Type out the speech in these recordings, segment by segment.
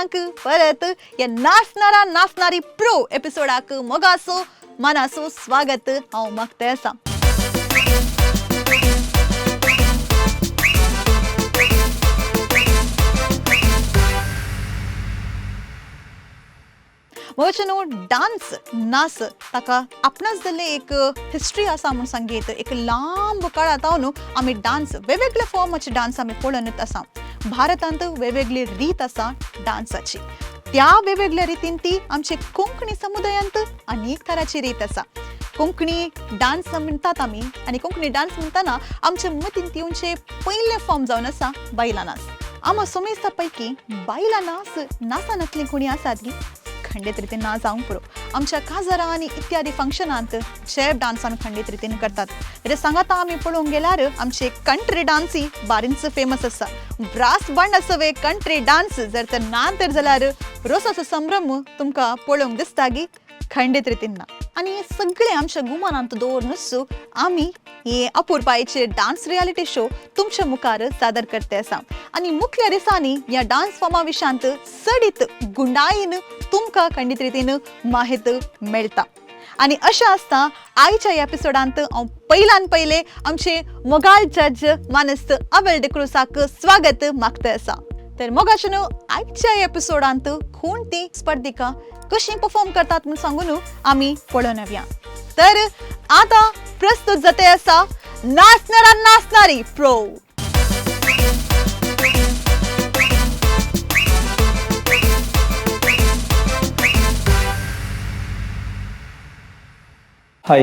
दिसांक परत या नाचणारा नाचणारी प्रो एपिसोडाक मोगासो मनासो स्वागत हांव मागते आसा. मोगाचेनो डान्स नाच ताका आपणाच जाल्ले एक हिस्ट्री आसा म्हूण सांगीत. एक लांब काळात न्हू आमी डान्स वेगवेगळे फॉर्माचे डान्स आमी पळोवनच आसा. भारतांत वेगवेगळी रीत आसा डान्साची. त्या वेगवेगळ्या रितीन ती आमचे कोंकणी समुदायांत अनेक तरांची रीत आसा. कोंकणी डान्स म्हणटात आमी आनी कोंकणी डान्स म्हणटना आमच्या मतीन तिवचे पयले फॉर्म जावन आसा बायला नाच. आमी समेस्ता पैकी बायला नाच नाचांतली कोणी आसात की खंडीत रितीन ना जावंक पुरो. आमच्या काजारां आनी इत्यादी फंक्शनांत चेप डान्स आमी खंडीत रितीन करतात. रे सांगात आमी पळोवंक गेल्यार आमचे कंट्री डान्सी बारींच फेमस आसा. ब्रास बंड आसवे कंट्री डान्स जर तर ना तर जाल्यार रोसाचो संभ्रम तुमकां पळोवंक दिसता की खंडीत रितीन ना. आनी हे सगळे आमच्या गुमानांत दवरूनच आमी हे अपुरबायेचे डान्स रियालिटी शो तुमच्या मुखार सादर करते आसा. आनी मुख्य दिसांनी ह्या डान्स फॉर्मा विशांत सडीत गुंडायेन तुमकां खंडीत रितीन माहिती मेळटा. आनी अशें आसता आयच्या एपिसोडांत हांव पयल्यान पयले आमचे मोगाळ जज मानस अबेल डिक्रूसाक स्वागत मागते आसा. तर मोगाचेनो आयच्या एपिसोडांत कोण ती स्पर्धिका कशी परफॉर्म करतात म्हूण सांगून आमी पळोवन येवया. तर आतां प्रस्तुत जाते आसा नाचणारा नाचणारी प्रो. हाय.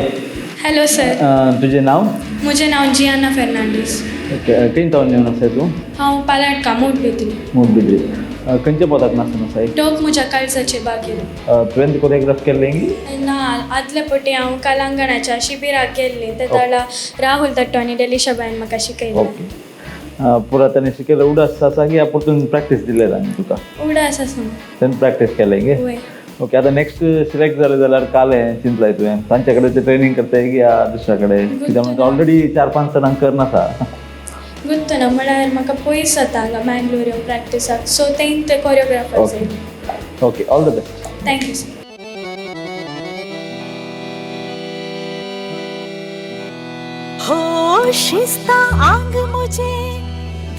Hello sir. तुझे नाव? म्हजें नांव जियाना फेर्नांडीस. खंय तावन येवन आसा तूं? हांव पालाटका मोठबेतली. मोठबिद्री. खंयच्या पदाक नाचून आसाय? टोक म्हज्या काळजाचे बागेर. तुवें कोरियोग्राफ केल्लें? ना आदले पटी हांव कलांगणाच्या शिबिराक गेल्ली. तेन्ना राहुल दत्तो आनी डेलिशा बायन म्हाका शिकयलें. ओके. पुरातन शिकयलें उडास आसा की परतून प्रॅक्टीस दिलें तांणी तुका? उडास आसा. तेन्ना प्रॅक्टीस केलें गे? वय. ओके. आतां नेक्स्ट सिलेक्ट जालें जाल्यार कालें चिंतलाय तुवें तांचे कडेन ते ट्रेनींग करताय की दुसऱ्या कडेन? कित्याक म्हणजे ऑलरेडी 4-5 जाणांक करनासा. गुत्त ना म्हळ्यार म्हाका पयस जाता हांगा मँगलोर येवन प्रॅक्टिसाक. सो ते कोरियोग्राफर जाय. Okay. All the best. Thank you sir. हो शिस्ता आंग मुझे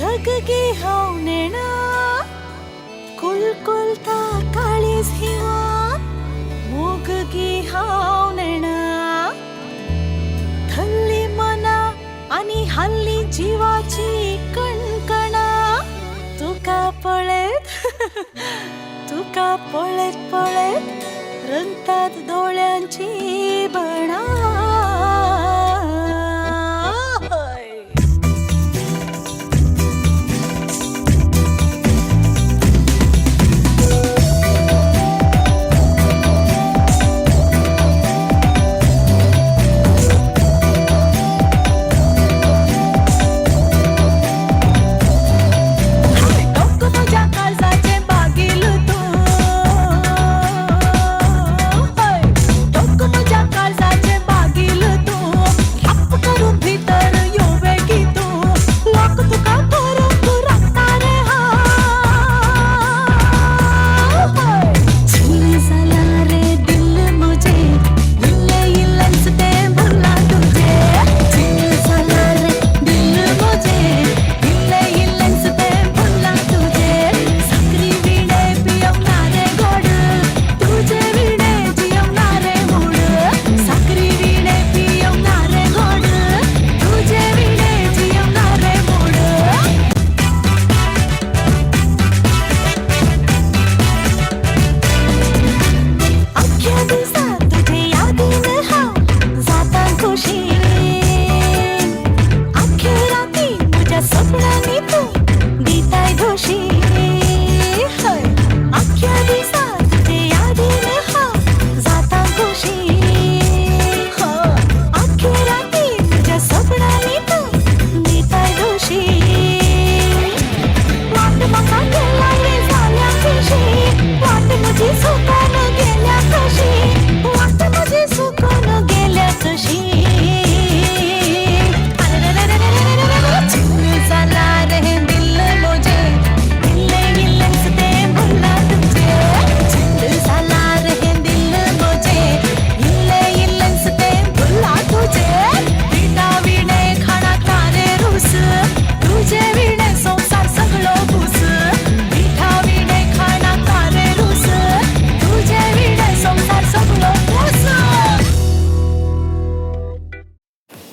धगगे हाव नेणा कुलकुलता काळीज हिवा मोगगी हाव नेणा थल्ली मना आणि हल्ली जीवाची कणकणा तुका पळेत रंगतात डोळ्यांची बणा.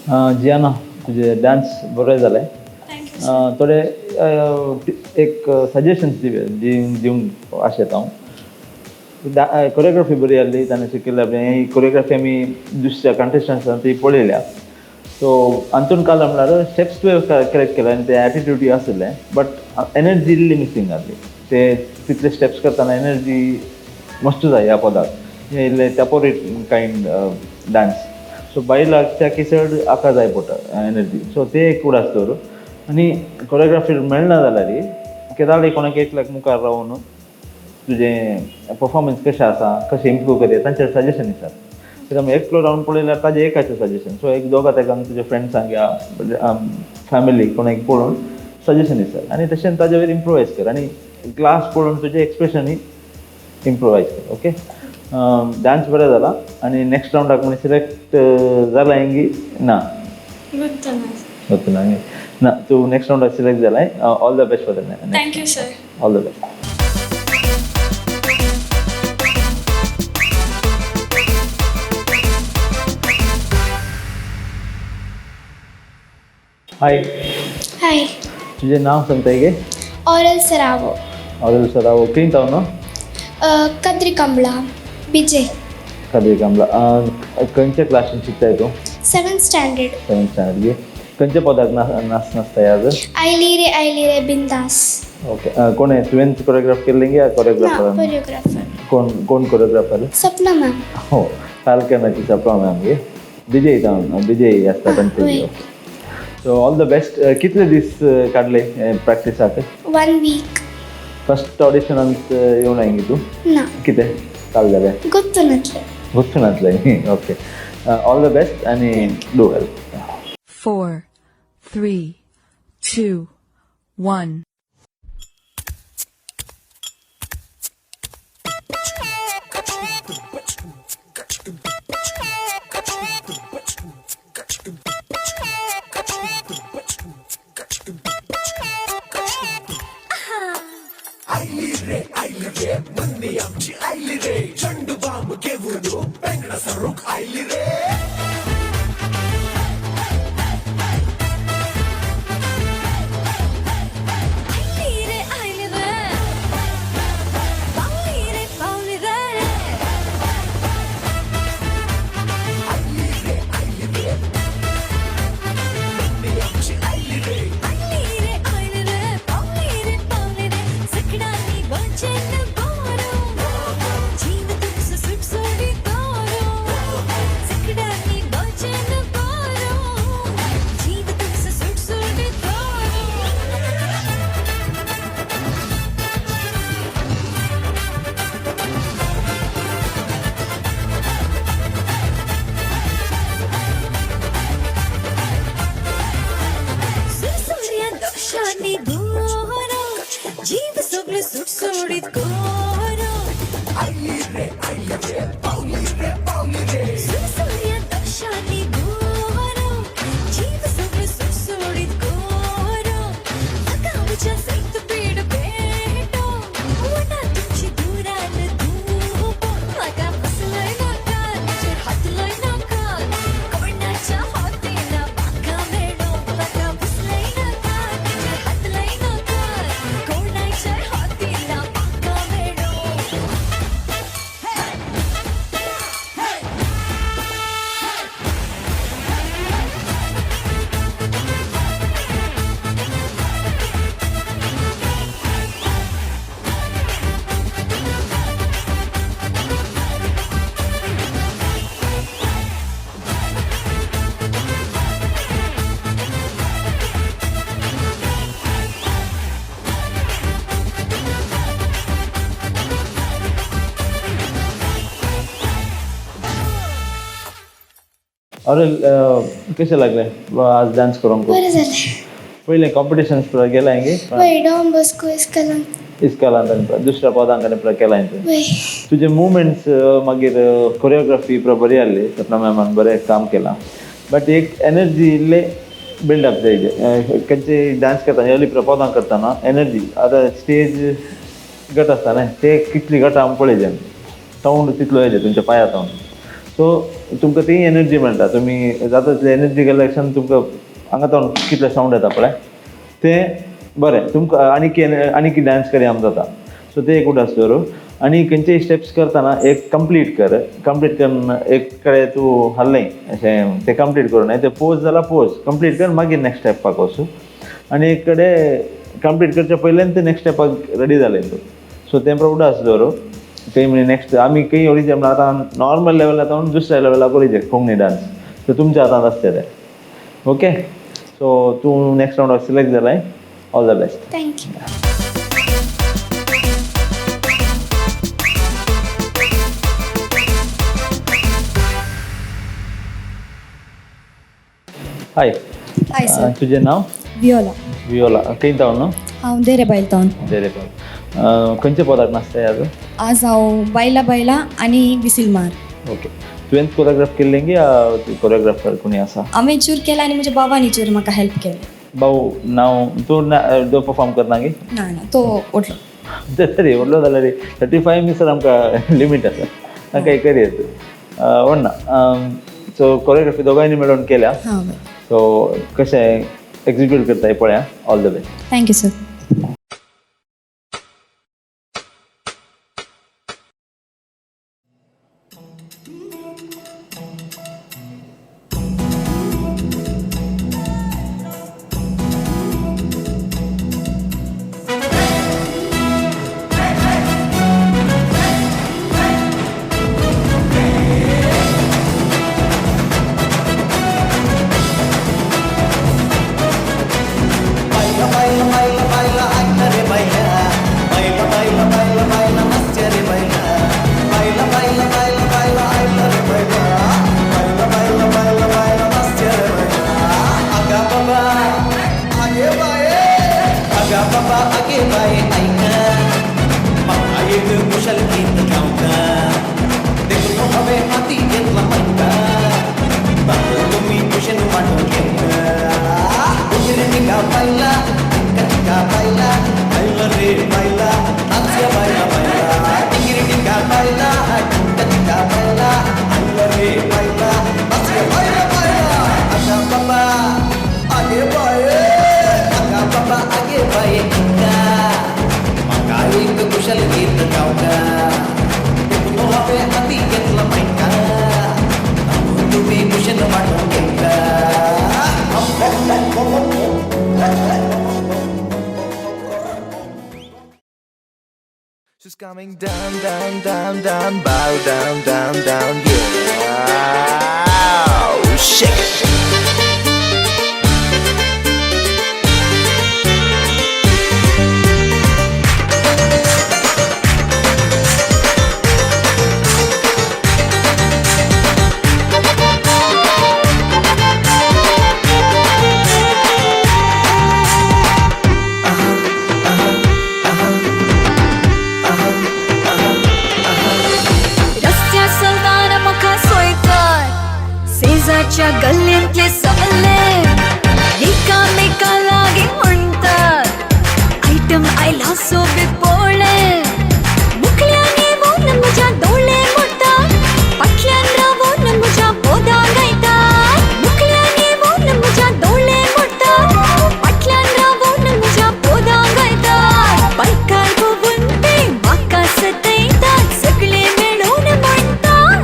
जियाना तुझे डान्स बरें जालें थँक्यू थोडे एक सजेशन्स दिवंक आशेत हांव कोरियोग्राफी बरी आहली ताणें शिकयल्या ही कोरियोग्राफी आमी दुसऱ्या कंटेस्टंट्सान ती पळयल्या सो हातून काल म्हणल्यार स्टेप्स तुवें करेक्ट केले आनी ते एटिट्यूड आसले बट एनर्जी इल्ली मिसींग आहली ते तितले स्टेप्स करतना एनर्जी मस्त जाय ह्या पदाक हे इल्ले टॅपोरेट कायंड डान्स सो बायलाक त्या केसड आका जाय पडटा एनर्जी सो ते एक कूड आसता आनी कोरियोग्राफी मेळना जाल्यार केदाळे कोणाक एकल्याक मुखार रावन तुजें परफॉर्मन्स कशें आसा कशें इम्प्रूव करया तांचेर सजेशन दितात कित्याक एकलो रावन पळयल्यार ताजें एकाचें सजेशन सो एक दोगां तेकांक तुज्या फ्रेंड्सांक या फॅमिली कोणाक पळोवन सजेशन दितात आनी तशें ताजे वयर इम्प्रोवायज कर आनी क्लास पळोवन तुजें एक्सप्रेशनूय इम्प्रोवायज कर ओके डान्स बरें जाला आनी नेक्स्ट रावंडाक म्हणजे सिलेक्ट जाला हिंगी ना गुड ना तूं नेक्स्ट रावंडाक सिलेक्ट जालाय all the best for the thank you sir all the best hi hi तुझे नाव सांगता गे ऑरल सरावो और सर हांव खंय न्हू कद्री कमला विजय कदे कामला खंयच्या क्लासीन शिकताय तूं 7th स्टँडर्ड 7th स्टँडर्ड गे खंयच्या पदाक नाचता आज आयली रे बिंदास ओके कोण आहे तुवें कोरियोग्राफ केल्लें गे कोरियोग्राफर कोरियोग्राफर कोण कोरियोग्राफर सपना मॅम हो काल केन्नाची सपना मॅम गे विजय आसता तांचे सो ऑल द बेस्ट कितले दीस काडले प्रॅक्टिसाक 1 वीक फर्स्ट ऑडिशनांत येवन आयिल्ली तूं ना कितें काल जालें गुर्तुनातले गुर्तुनातलें ओके ऑल द बेस्ट आनी डू वेल 4, 3, 2, 1. जीव सगळे सुटसुटीत कोरो सुरसुर्या दक्षानी गोरो जीव सगळे सुटसुटीत कोरो आकांच्या सैत पीड पेटो वना तुमची दुरान धूप माका बसलय नाका तुझे हातलय नाका कोणाच्या हातीना पाका मेळो माका बसलय नाका तुझे हातलय नाका कोणाच्या हातीना पाका मेळो और कशें लागलें आज डान्स करूंक बरें जालें पयलें कॉम्पिटिशन्स गेला हिंगे वय डॉन बॉस्को इस्कलान इस्कालांत आनी दुसऱ्या पदांक आनी केला हिंगे वय तुजे मुवमेंट्स मागीर कोरियोग्राफी बरी आहली सपना मॅमान बरें काम केलां बट एक एनर्जी इल्ले बिल्डअप जाय खंयचे डान्स करतना अर्ली पदां करतना एनर्जी आतां स्टेज गट आसता न्हय ते कितली गटां आमी पळयले सावंड तितलो येयले तुमच्या पांया सावन सो तुमकां ती एनर्जी मेळटा. तुमी जाता तितली एनर्जी गेल्या कारणान तुमकां हांगातून कितले सावंड येता पळय तें बरें. तुमकां आनी डान्स करी आम जाता. सो ते एक उदास दवरूं. आनी खंयचेय स्टेप्स करतना एक कंप्लीट करून एक कडेन तूं हल्लें अशें तें कंप्लीट करूं नाय. तें पोज जाल्यार पोज कंप्लीट कर, मागीर नेक्स्ट स्टेपाक वचूं. आनी एक कडेन कंप्लीट करच्या पयल्यान ते नेक्स्ट स्टेपाक रेडी जालें तूं. सो तें उदास दवरूं. काही म्हणजे नेक्स्ट आमी काही ओरिजिन म्हणल्यार आतां नॉर्मल लेवलाक वचून दुसऱ्या लेवलाक ओरिजिन कोंकणी डान्स. सो तुमच्या हातांत आसता तें. ओके. सो तूं नेक्स्ट राउंडाक सिलेक्ट जालाय. All the best. Thank you. High. Hi sir. तुजें नांव? वियोला. वियोला. खंय जावन न्हू? हांव देरेबायल तावन. खंयच्या पदाक नाचताय आज? आज हांव बायला बायला आनी विसील मार. ओके. तुवें कोरियोग्राफ केल्लें की कोरियोग्राफर कोणी आसा? हांवें चूर केला आनी म्हज्या बाबांनी चूर म्हाका हेल्प केलें. भाऊ नांव तूं परफॉर्म करना गी? ना तो ओटलो. तरी व्हडलो जाल्यार 35 मिनिट्स आमकां लिमीट आसा. ताका एक करियर तूं व्हडना. सो कोरियोग्राफी दोगांयनी मेळून केल्या. हां बरें. सो कशें एक्झिक्यूट करताय पळया. All the best. Thank you sir. She's coming down, down, down, down, bow down, down, down, yeah. Shake it. शेजारच्या गल्लीतले सगळे एकामेका लागी म्हणतात आयटम आयला सोबे पोळे मुखल्याने वोन म्हज्या दोळे मोडतात फाटल्यान रावून म्हज्या पोदा गायतात मुखल्याने वोन म्हज्या दोळे मोडतात फाटल्यान रावून म्हज्या पोदा गायतात बायकार भोवून ते म्हाका सतयतात सगळे मेळून म्हणतात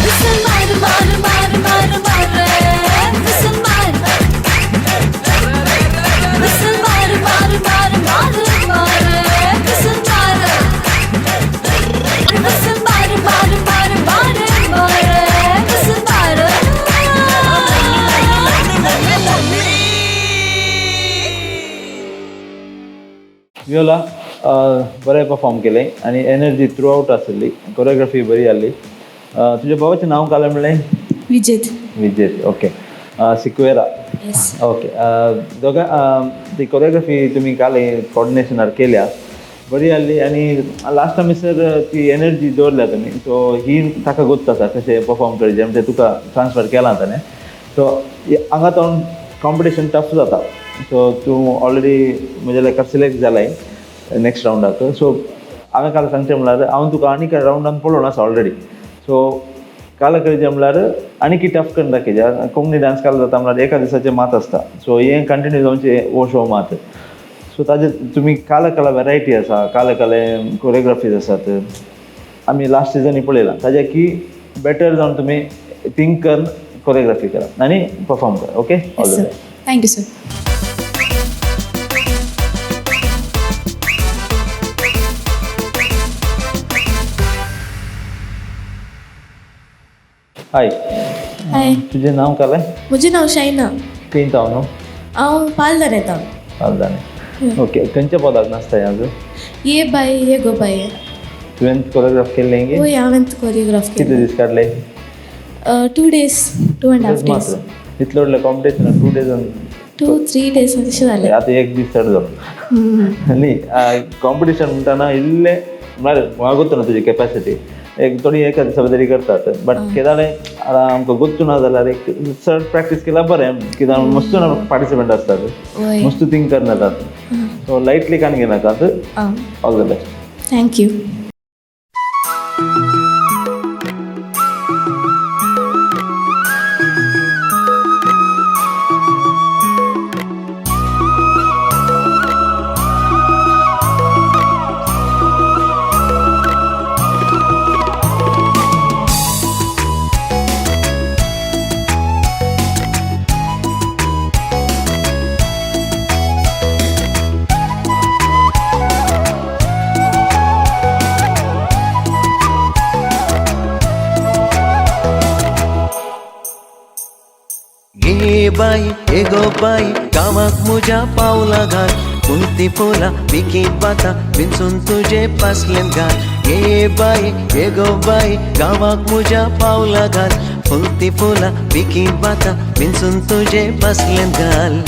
विसल मार मार मार मार मार विसल मार विसल मार मार मार मार मार विसल मार विसल मार मार मार मार मार विसल मार वियोला बरें परफॉर्म केलें आनी एनर्जी थ्रू आवट आसली. कोरियोग्राफी बरी जाल्ली. तुज्या भावाचें नांव कालें म्हणलें? विजेत. विजेत. ओके. सिक्वेरा. येस. ओके. दोगां ती कोरियोग्राफी तुमी कालें कॉर्डिनेशनार केल्या बरी जाल्ली आनी लास्ट टायमीसर ती एनर्जी दवरल्या तुमी. सो ही ताका गोत्त आसा कशें परफॉर्म करचें म्हणजे तुका ट्रान्सफर केलां ताणें. सो हांगा तो कॉम्पिटिशन टफ जाता. सो तूं ऑलरेडी म्हज्या लायक सिलेक्ट जालाय नेक्स्ट राउंडाक. सो हांवें काल सांगचें म्हणल्यार हांव तुका आनीक राउंडान पळोवन आसा ऑलरेडी. सो कालकळीचे म्हणल्यार आनी टफ करून दाखयच्या कोंकणी डान्स काल जाता म्हणल्यार एका दिसाचें मात आसता सो हें कंटिन्यू जावचें हो शो मात सो ताजे तुमी काला वेरायटी आसा काले कोरियोग्राफीज आसात आमी लास्ट सिजनी पळयलां ताज्या की बेटर जावन तुमी थिंक कर कोरियोग्राफी करा आनी परफॉर्म करा okay all the best thank you sir hi hi तुजें नांव कालें म्हजें नांव शायना खंय हांव न्हू हांव पालदार येता जालें ओके खंयच्या पदाक नाचताय आज ये बाय ये गो बाय तुवें कोरियोग्राफ केल्लें गे वय हांवें कोरियोग्राफ कितले दीस काडले 2 days 2.5 days मात्र इतले व्हडले कॉम्पिटिशन 2 days 2-3 days अशें जालें आतां एक दीस चड जालो न्ही कॉम्पिटिशन म्हणटाना इल्लें म्हळ्यार म्हाका गोत्तू ना तुजी कॅपेसिटी एक थोडी एका दिसा भितर करतात बट कितें जालें आतां आमकां गोत्तू ना जाल्यार एक चड प्रॅक्टीस केल्यार बरें कित्याक मस्तून पार्टिसिपंट आसतात वय मस्त थिंक करनातात सो लायटली कान घेनाकात ऑल द बेस्ट थँक्यू ये बाई ये गो बाई गावाक म्हज्या पावला घाल कुंती फुलां विकीत बाता विंचून तुजे पासलें घाल ये बाई ये गो बाई गावाक म्हज्या पावला घाल कुंती फुलां विकीत बाता विंचून तुजे पासलें घाल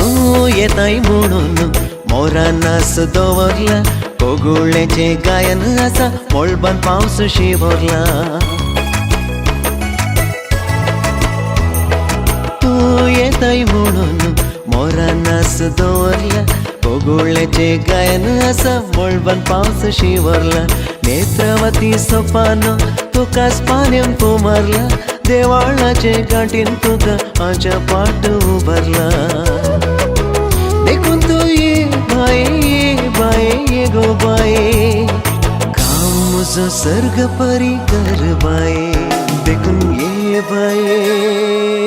तूं येताय म्हणून मोरा नास दवरला कोगुळ्याचे गायन आसा मोळबान पावस शिवरला तूं येताय म्हणून मोरा नास दवरला कोगुळ्याचे गायन आसा मोळबान पावस शिवरला नेत्रवती सोपानो तुका पाण्यान पुमरला देवाळाचे गांठीन तुका आच्या पाट उबरला देखून तू ये बाये ये गो बाये काम मुझो सर्ग परी कर बाये देखून ये बाये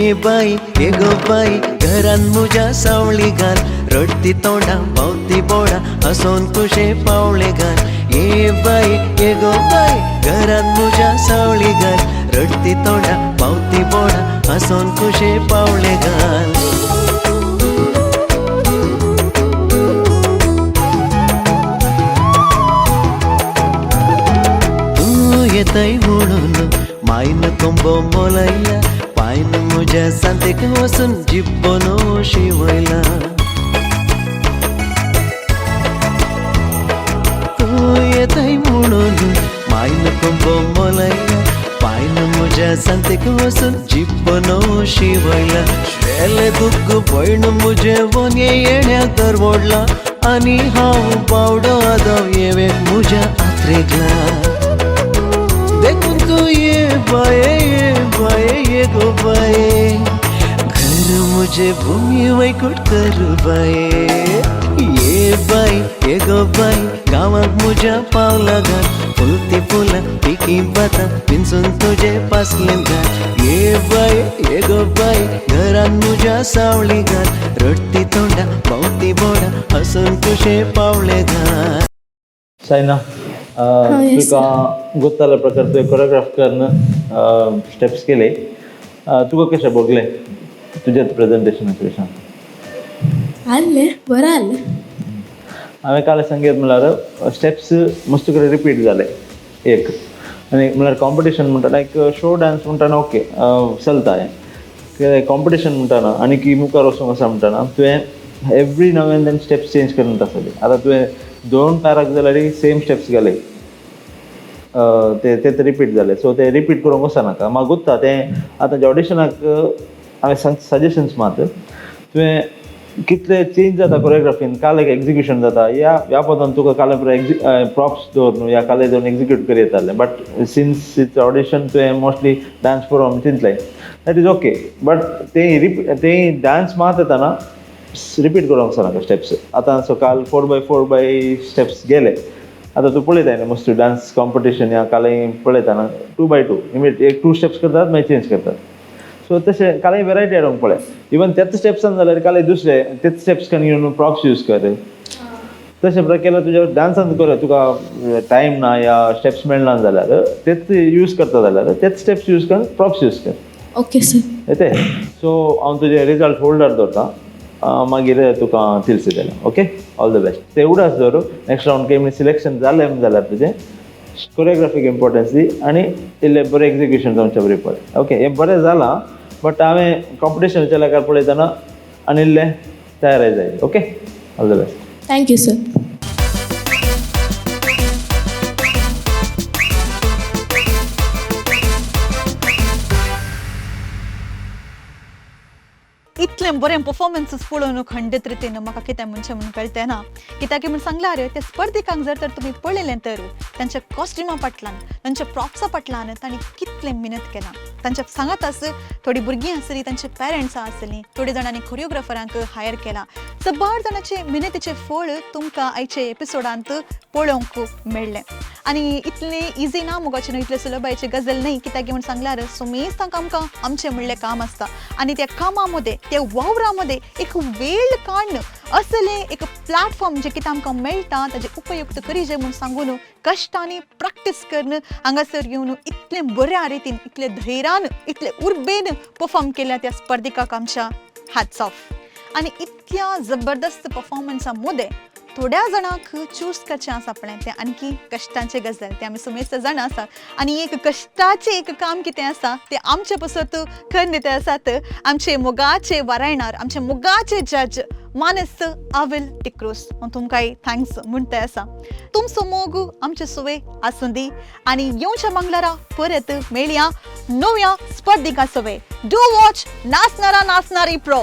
ये बाई ये गो बाई घरान म्हज्या सावळी घाल रडती तोंडा पावती बोडा हसोन तुजे पावळे घाल ये बाई ये गो बाई घरान म्हज्या सावळी घाल रडती तोंडा पावती बोडा हसोन तुजे पावळे घाल तूं येताय म्हणून मायन कोंबो मोलायला पायन म्हज्या सांतेक वचून जिब्बोनो शिवयला तूं येताय म्हणून मायन कोंबो मोलायला पायन म्हज्या सांतेक वचून जिब्बोनो शिवयला शेले दुख भयण म्हजे वोनये येण्या करवडला आनी हांव बावडो आदाव येवेक म्हज्या आत्रेगला देखून तू ये बाये ये गो बाये घर मुझे भूमि वैकुट कर बाये ये बाई ये गो बाई गावाक म्हज्या पावला घाल फुलती फुलां पिकी बाता विंचून तुजे पासलें घाल ये बाई गो बाई घरान म्हज्या सावळी घाल रडती तोंडा पावती बोडा हसून तुजे पावळे घाल सायना तुका गोत्ताल्या प्रकार तुवें कोरियोग्राफ करून स्टेप्स केले तुका कशें भोगलें तुज्या प्रेजेंटेशनाच्या विशयान आल्ले बरं आल्ले हांवें काल सांगीत म्हळ्यार स्टेप्स मस्त कडेन रिपीट जाले एक आनी म्हळ्यार कॉम्पिटिशन म्हणटा लायक शो डान्स म्हणटाना ओके चलता हें कॉम्पिटिशन म्हणटाना आनी की मुखार वचूंक आसा म्हणटाना तुवें every now and then steps change करत आसतली आतां तुवें 2 पॅराक जाल्यार सेम स्टेप्स गेले ते रिपीट जाले सो ते रिपीट करूंक वचनाका म्हाका गुत्ता तें आतांच्या ऑडिशनाक हांवें सजेशन्स मात तुवें कितले चेंज जाता कोरियोग्राफीन काल एक एग्जिक्युशन जाता ह्या पदान तुका काले प्रॉप्स दवर न्हू ह्या काले दोन एग्जिक्यूट करी येताले बट सिन्स इट्स ऑडिशन तुवें मोस्टली डान्स परफॉर्म चिंतलें दॅट इज ओके बट ते डान्स मात येताना रिपीट करूंक वचनाका स्टेप्स आतां सो काल 4x4 स्टेप्स गेले आतां तूं पळयताय न्ही मस्त डान्स कॉम्पिटिशन या काले पळयताना 2x2 इमिडिएट एक 2 स्टेप्स करतात मागीर चेंज करतात सो तशें काले वेरायटी हाडूंक पळय इवन तेच स्टेप्सान जाल्यार काले दुसरे तेच स्टेप्स करून येवन प्रॉप्स यूज कर तशें प्रकार केल्यार तुज्या डान्सान कर तुका टायम ना या स्टेप्स मेळना जाल्यार तेच यूज करता जाल्यार तेच स्टेप्स यूज कर प्रॉप्स यूज कर ओके सर येते सो हांव तुजे रिजल्ट होल्डर दवरता मागीर तुका तिलसी जालें ओके ऑल द बेस्ट ते उडास दवर नेक्स्ट रावंड केमी सिलेक्शन जालें जाल्यार तुजें कोरियोग्राफीक इम्पोर्टन्स दी आनी इल्लें बरें एग्जिक्युशन जावचें बरें पळय ओके हें बरें जालां बट हांवें कॉम्पिटिशनाच्या लेकार पळयतना आनी इल्लें तयारी जाय okay all the best thank you sir इतलें बरें परफॉर्मन्सीस पळोवन खंडीत रितीन म्हाका कितें म्हणचें म्हणून कळटें ना कित्याक म्हूण सांगल्यार त्या स्पर्धिकांक जर तर तुमी पळयलें तर तांच्या कॉस्ट्युमा फाटल्यान तांच्या प्रॉप्सा फाटल्यान तांणी कितलें मेहनत केलां तांच्या सांगात आस थोडीं भुरगीं आसलीं तांचे पेरंट्सां आसलीं थोड्या जाणांनी कोरियोग्राफरांक हायर केला सबार जाणांचे मेहनतीचें फळ तुमकां आयच्या एपिसोडांत पळोवंक मेळ्ळें आनी इतलें इजी ना मुगाचें न्हू इतलें सुलभायची गजाल न्हय कित्याक म्हूण सांगल्यार सुमेस्तांक आमकां आमचें म्हणलें काम आसता आनी त्या कामा मदें त्या वावरामध्ये एक वेळ काडणं असलें एक प्लॅटफॉर्म जे कितें आमकां मेळटा ताजे उपयुक्त करीजे म्हूण सांगून कश्टांनी प्रॅक्टीस करून हांगासर येवन इतलें बऱ्या रितीन इतले धैर्यान इतले उर्बेन परफॉर्म केल्या त्या स्पर्धिकाक आमच्या हॅट्स ऑफ आनी इतल्या जबरदस्त परफॉर्मन्सा मदें थोड्या जाणांक चूज करचें आसा आपणें तें आणखी कश्टांचें गजाल तें आमी सुमेस्त जाणा आसात आनी एक कश्टाचें एक काम कितें आसा तें आमचे पसत करून दिते आसात आमचे मोगाचे वारायणार आमचे मोगाचे जज मानस आविल टिक्रोस हांव तुमकां थँक्स म्हणटे आसा तुमचो मोग आमचे सुवे आसूं दी आनी येवच्या मंगळारा परत मेळया नव्या स्पर्धिका सुवे डू वॉच नाचणारा नाचणारी प्रो